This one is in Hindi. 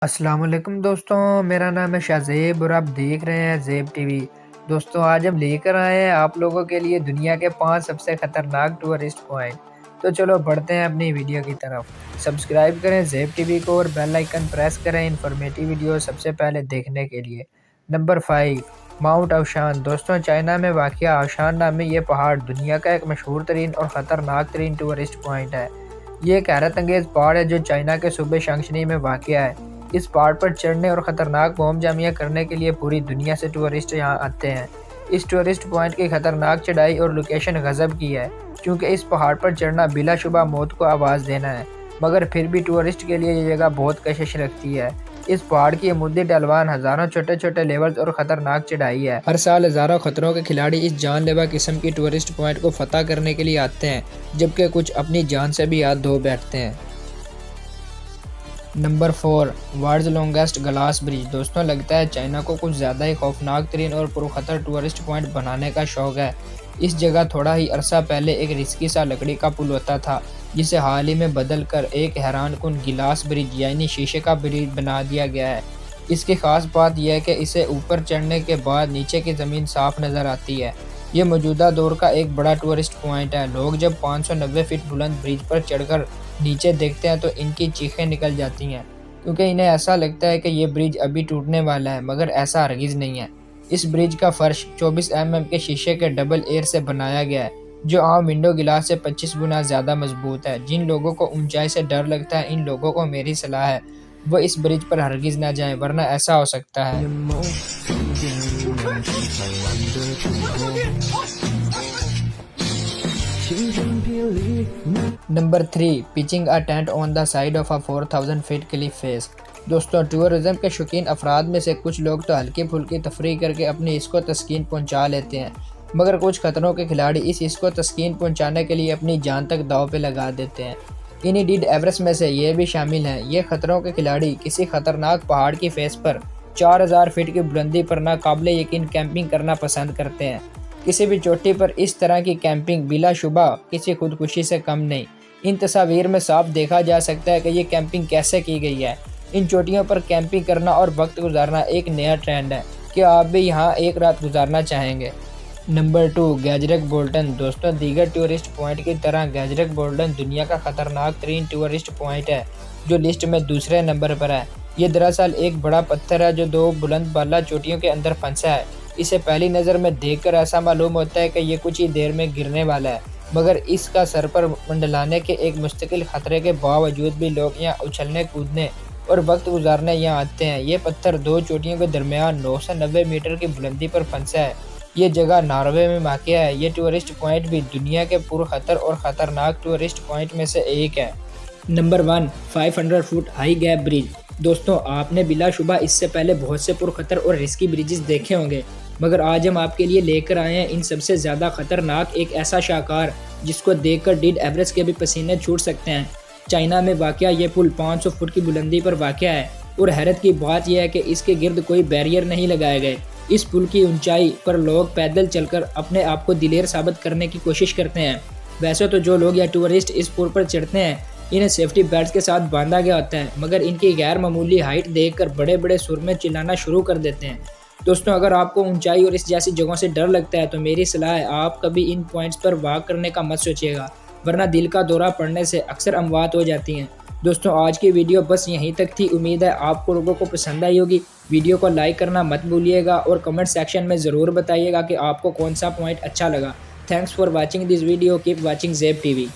अस्सलाम वालेकुम दोस्तों, मेरा नाम है शाहज़ेब और आप देख रहे हैं ज़ेब टीवी। दोस्तों आज हम लेकर आए हैं आप लोगों के लिए दुनिया के 5 सबसे ख़तरनाक टूरिस्ट पॉइंट। तो चलो बढ़ते हैं अपनी वीडियो की तरफ। सब्सक्राइब करें ज़ेब टीवी को और बेल आइकन प्रेस करें इन्फॉर्मेटिव वीडियो सबसे पहले देखने के लिए। नंबर 5 माउंट आशान। दोस्तों चाइना में वाक़िया आशान नामी ये पहाड़ दुनिया का एक मशहूर तरीन और ख़तरनाक तरीन टूरिस्ट पॉइंट है। ये एक हैरत अंगेज़ पहाड़ है जो चाइना के सूबे शांगची में वाक़िया है। इस पहाड़ पर चढ़ने और ख़तरनाक मोम जामिया करने के लिए पूरी दुनिया से टूरिस्ट यहाँ आते हैं। इस टूरिस्ट पॉइंट की ख़तरनाक चढ़ाई और लोकेशन गज़ब की है, क्योंकि इस पहाड़ पर चढ़ना बिलाशुबा मौत को आवाज़ देना है, मगर फिर भी टूरिस्ट के लिए ये जगह बहुत कशिश रखती है। इस पहाड़ की अमूदी ढलवान हज़ारों छोटे छोटे लेवल्स और ख़तरनाक चढ़ाई है। हर साल हज़ारों खतरों के खिलाड़ी इस जानलेवा किस्म की टूरिस्ट पॉइंट को फतह करने के लिए आते हैं, जबकि कुछ अपनी जान से भी हाथ धो बैठते हैं। Number 4 world's longest glass bridge. दोस्तों लगता है चाइना को कुछ ज़्यादा ही खौफनाक तरीन और पुरखतर टूरिस्ट पॉइंट बनाने का शौक़ है। इस जगह थोड़ा ही अरसा पहले एक रिस्की सा लकड़ी का पुल होता था, जिसे हाल ही में बदल कर एक हैरानकुन गिलास ब्रिज यानी शीशे का ब्रिज बना दिया गया है। इसकी ख़ास बात यह है कि इसे ऊपर चढ़ने के बाद नीचे की ज़मीन साफ नज़र आती है। ये मौजूदा दौर का एक बड़ा टूरिस्ट पॉइंट है। लोग जब 590 फीट बुलंद ब्रिज पर चढ़कर नीचे देखते हैं तो इनकी चीखें निकल जाती हैं, क्योंकि इन्हें ऐसा लगता है कि ये ब्रिज अभी टूटने वाला है, मगर ऐसा हरगिज़ नहीं है। इस ब्रिज का फर्श 24 mm के शीशे के डबल एयर से बनाया गया है, जो आम विंडो गिलास से 25 गुना ज़्यादा मजबूत है। जिन लोगों को ऊंचाई से डर लगता है, इन लोगों को मेरी सलाह है वो इस ब्रिज पर हरगिज़ ना जाएं, वरना ऐसा हो सकता है। Number 3 pitching a tent on the side of a 4000 feet Cliff face. दोस्तों टूरिज्म के शौकीन अफराद में से कुछ लोग तो हल्की फुल्की तफरीह करके अपनी इसको तस्कीन पहुंचा लेते हैं, मगर कुछ खतरों के खिलाड़ी इस इसको तस्कीन पहुंचाने के लिए अपनी जान तक दांव पे लगा देते हैं। इन्हीं डीड एवरेस्ट में से ये भी शामिल हैं। ये खतरों के खिलाड़ी किसी खतरनाक पहाड़ की फेस पर 4000 फीट की बुलंदी पर नाकाबिले यकीन कैंपिंग करना पसंद करते हैं। किसी भी चोटी पर इस तरह की कैंपिंग बिलाशुबा किसी खुदकुशी से कम नहीं। इन तस्वीर में साफ देखा जा सकता है कि ये कैंपिंग कैसे की गई है। इन चोटियों पर कैंपिंग करना और वक्त गुजारना एक नया ट्रेंड है। क्या आप भी यहाँ एक रात गुजारना चाहेंगे? नंबर 2 गैजरक बोल्टन। दोस्तों दीगर टूरिस्ट पॉइंट की तरह गैजरक बोल्टन दुनिया का खतरनाक तरीन टूरिस्ट पॉइंट है, जो लिस्ट में दूसरे नंबर पर है। ये दरअसल एक बड़ा पत्थर है जो दो बुलंद बाला चोटियों के अंदर फंसा है। इसे पहली नज़र में देखकर ऐसा मालूम होता है कि ये कुछ ही देर में गिरने वाला है, मगर इसका सर पर मंडलाने के एक मुस्तकिल खतरे के बावजूद भी लोग यहाँ उछलने कूदने और वक्त गुजारने यहाँ आते हैं। ये पत्थर दो चोटियों के दरमियान 990 मीटर की बुलंदी पर फंसा है। ये जगह नॉर्वे में वाक़िया है। ये टूरिस्ट पॉइंट भी दुनिया के पुरखतर और ख़तरनाक टूरिस्ट पॉइंट में से एक है। Number 1 500 foot high gap bridge. दोस्तों आपने बिलाशुबा इससे पहले बहुत से पुरखतर और रिस्की ब्रिजेस देखे होंगे, मगर आज हम आपके लिए लेकर आए हैं इन सबसे ज़्यादा खतरनाक एक ऐसा शाहकार जिसको देखकर डीड एवरेस्ट के भी पसीने छूट सकते हैं। चाइना में वाक़या ये पुल 500 फुट की बुलंदी पर वाक़या है, और हैरत की बात यह है कि इसके गिर्द कोई बैरियर नहीं लगाए गए। इस पुल की ऊंचाई पर लोग पैदल चलकर अपने आप को दिलेर साबित करने की कोशिश करते हैं। वैसे तो जो लोग या टूरिस्ट इस पुल पर चढ़ते हैं, इन्हें सेफ्टी बेल्ट के साथ बांधा गया होता है, मगर इनकी गैर मामूली हाइट देखकर बड़े बड़े सुर में चिल्लाना शुरू कर देते हैं। दोस्तों अगर आपको ऊंचाई और इस जैसी जगहों से डर लगता है तो मेरी सलाह है आप कभी इन पॉइंट्स पर वॉक करने का मत सोचिएगा, वरना दिल का दौरा पड़ने से अक्सर अमवात हो जाती हैं। दोस्तों आज की वीडियो बस यहीं तक थी। उम्मीद है आपको लोगों को पसंद आई होगी। वीडियो को लाइक करना मत भूलिएगा और कमेंट सेक्शन में ज़रूर बताइएगा कि आपको कौन सा पॉइंट अच्छा लगा। Thanks for watching this video. Keep watching ज़ेब TV.